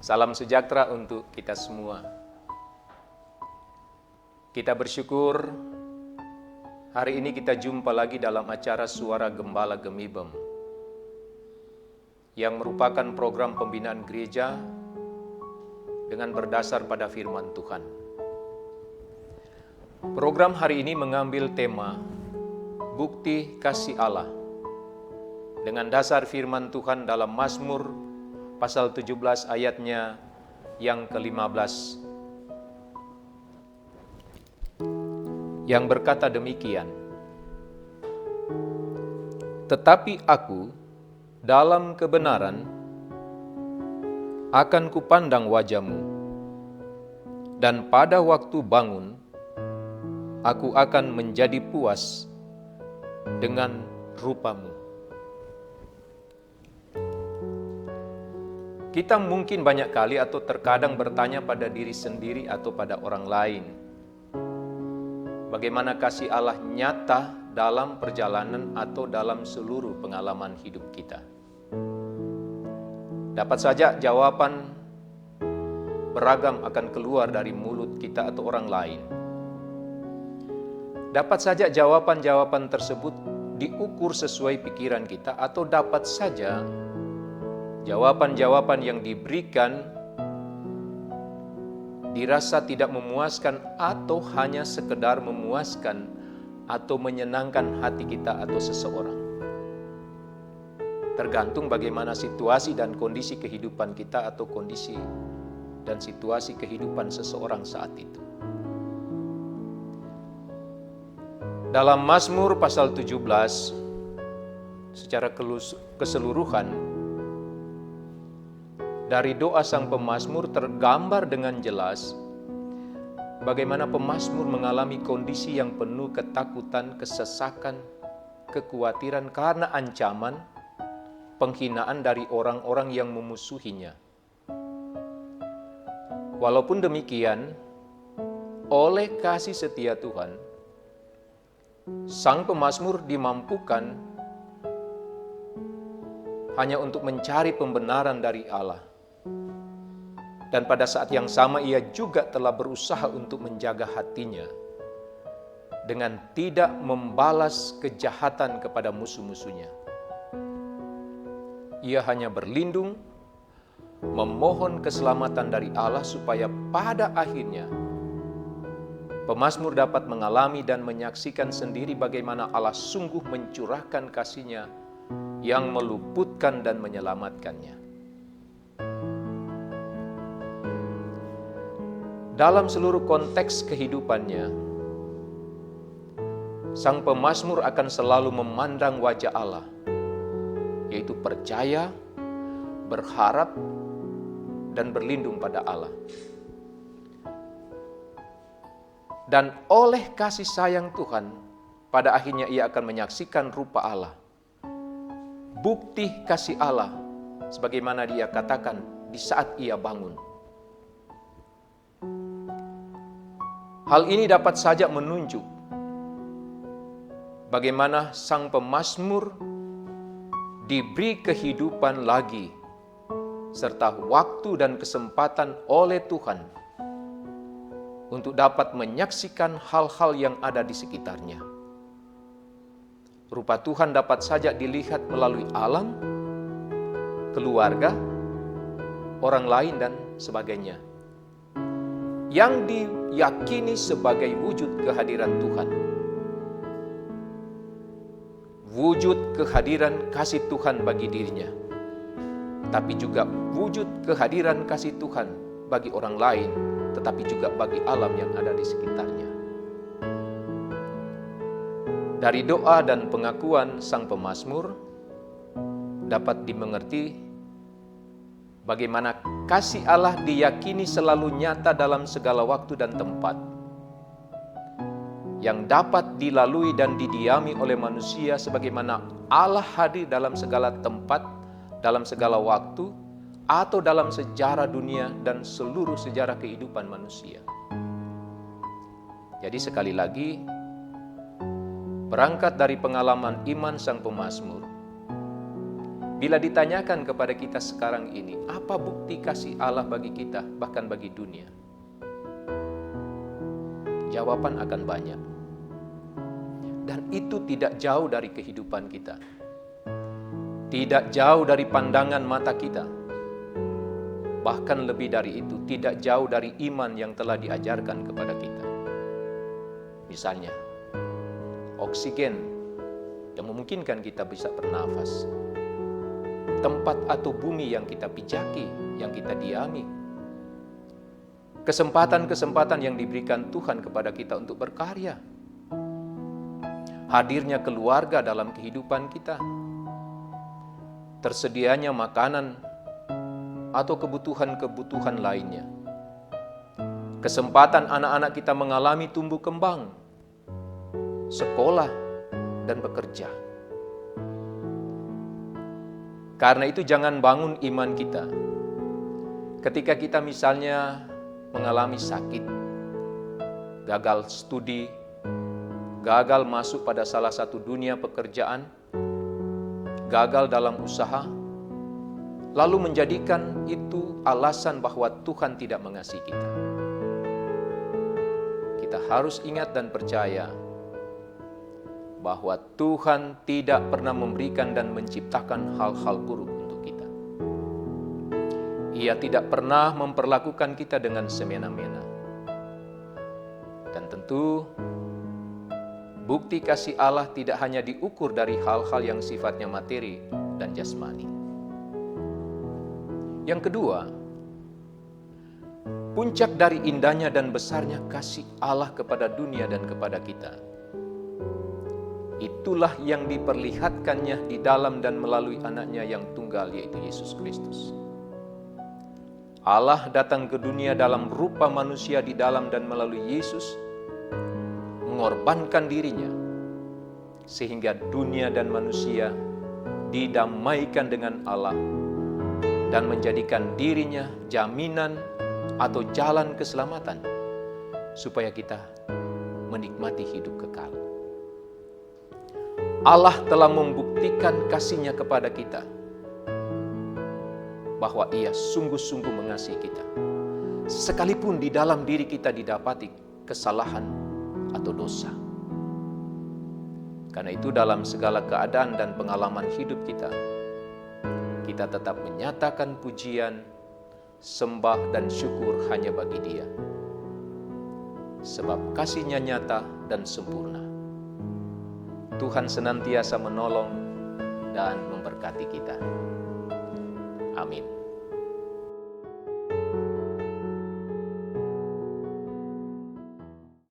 Salam sejahtera untuk kita semua. Kita bersyukur hari ini kita jumpa lagi dalam acara Suara Gembala Gemibem yang merupakan program pembinaan gereja dengan berdasar pada firman Tuhan. Program hari ini mengambil tema Bukti Kasih Allah dengan dasar firman Tuhan dalam Mazmur pasal 17 ayatnya yang ke-15 yang berkata demikian. Tetapi aku dalam kebenaran akan kupandang wajah-Mu, dan pada waktu bangun aku akan menjadi puas dengan rupa-Mu. Kita mungkin banyak kali atau terkadang bertanya pada diri sendiri atau pada orang lain, bagaimana kasih Allah nyata dalam perjalanan atau dalam seluruh pengalaman hidup kita. Dapat saja jawaban beragam akan keluar dari mulut kita atau orang lain. Dapat saja jawaban-jawaban tersebut diukur sesuai pikiran kita, atau dapat saja jawaban-jawaban yang diberikan dirasa tidak memuaskan atau hanya sekedar memuaskan atau menyenangkan hati kita atau seseorang. Tergantung bagaimana situasi dan kondisi kehidupan kita atau kondisi dan situasi kehidupan seseorang saat itu. Dalam Mazmur pasal 17 secara keseluruhan dari doa sang pemazmur tergambar dengan jelas bagaimana pemazmur mengalami kondisi yang penuh ketakutan, kesesakan, kekhawatiran karena ancaman, penghinaan dari orang-orang yang memusuhinya. Walaupun demikian, oleh kasih setia Tuhan, sang pemazmur dimampukan hanya untuk mencari pembenaran dari Allah. Dan pada saat yang sama ia juga telah berusaha untuk menjaga hatinya dengan tidak membalas kejahatan kepada musuh-musuhnya. Ia hanya berlindung, memohon keselamatan dari Allah supaya pada akhirnya pemazmur dapat mengalami dan menyaksikan sendiri bagaimana Allah sungguh mencurahkan kasih-Nya yang meluputkan dan menyelamatkannya. Dalam seluruh konteks kehidupannya, sang pemazmur akan selalu memandang wajah Allah, yaitu percaya, berharap, dan berlindung pada Allah. Dan oleh kasih sayang Tuhan, pada akhirnya ia akan menyaksikan rupa Allah. Bukti kasih Allah, sebagaimana dia katakan di saat ia bangun. Hal ini dapat saja menunjuk bagaimana sang pemazmur diberi kehidupan lagi, serta waktu dan kesempatan oleh Tuhan untuk dapat menyaksikan hal-hal yang ada di sekitarnya. Rupa Tuhan dapat saja dilihat melalui alam, keluarga, orang lain, dan sebagainya, yang diyakini sebagai wujud kehadiran Tuhan. Wujud kehadiran kasih Tuhan bagi dirinya, tapi juga wujud kehadiran kasih Tuhan bagi orang lain, tetapi juga bagi alam yang ada di sekitarnya. Dari doa dan pengakuan sang pemazmur dapat dimengerti bagaimana kasih Allah diyakini selalu nyata dalam segala waktu dan tempat, yang dapat dilalui dan didiami oleh manusia sebagaimana Allah hadir dalam segala tempat, dalam segala waktu, atau dalam sejarah dunia dan seluruh sejarah kehidupan manusia. Jadi sekali lagi, berangkat dari pengalaman iman sang pemazmur, Bila ditanyakan kepada kita sekarang ini, apa bukti kasih Allah bagi kita, bahkan bagi dunia? Jawaban akan banyak. Dan itu tidak jauh dari kehidupan kita. Tidak jauh dari pandangan mata kita. Bahkan lebih dari itu, tidak jauh dari iman yang telah diajarkan kepada kita. Misalnya, oksigen yang memungkinkan kita bisa bernafas. Tempat atau bumi yang kita pijaki, yang kita diami. Kesempatan-kesempatan yang diberikan Tuhan kepada kita untuk berkarya. Hadirnya keluarga dalam kehidupan kita. Tersedianya makanan atau kebutuhan-kebutuhan lainnya. Kesempatan anak-anak kita mengalami tumbuh kembang, sekolah, dan bekerja. Karena itu jangan bangun iman kita ketika kita misalnya mengalami sakit, gagal studi, gagal masuk pada salah satu dunia pekerjaan, gagal dalam usaha, lalu menjadikan itu alasan bahwa Tuhan tidak mengasihi kita. Kita harus ingat dan percaya bahwa Tuhan tidak pernah memberikan dan menciptakan hal-hal buruk untuk kita. Ia tidak pernah memperlakukan kita dengan semena-mena. Dan tentu, bukti kasih Allah tidak hanya diukur dari hal-hal yang sifatnya materi dan jasmani. Yang kedua, puncak dari indahnya dan besarnya kasih Allah kepada dunia dan kepada kita, itulah yang diperlihatkannya di dalam dan melalui anaknya yang tunggal, yaitu Yesus Kristus. Allah datang ke dunia dalam rupa manusia di dalam dan melalui Yesus, mengorbankan dirinya, sehingga dunia dan manusia didamaikan dengan Allah, dan menjadikan dirinya jaminan atau jalan keselamatan, supaya kita menikmati hidup kekal. Allah telah membuktikan kasih-Nya kepada kita, bahwa Ia sungguh-sungguh mengasihi kita, sekalipun di dalam diri kita didapati kesalahan atau dosa. Karena itu dalam segala keadaan dan pengalaman hidup kita tetap menyatakan pujian, sembah dan syukur hanya bagi Dia. Sebab kasih-Nya nyata dan sempurna. Tuhan senantiasa menolong dan memberkati kita. Amin.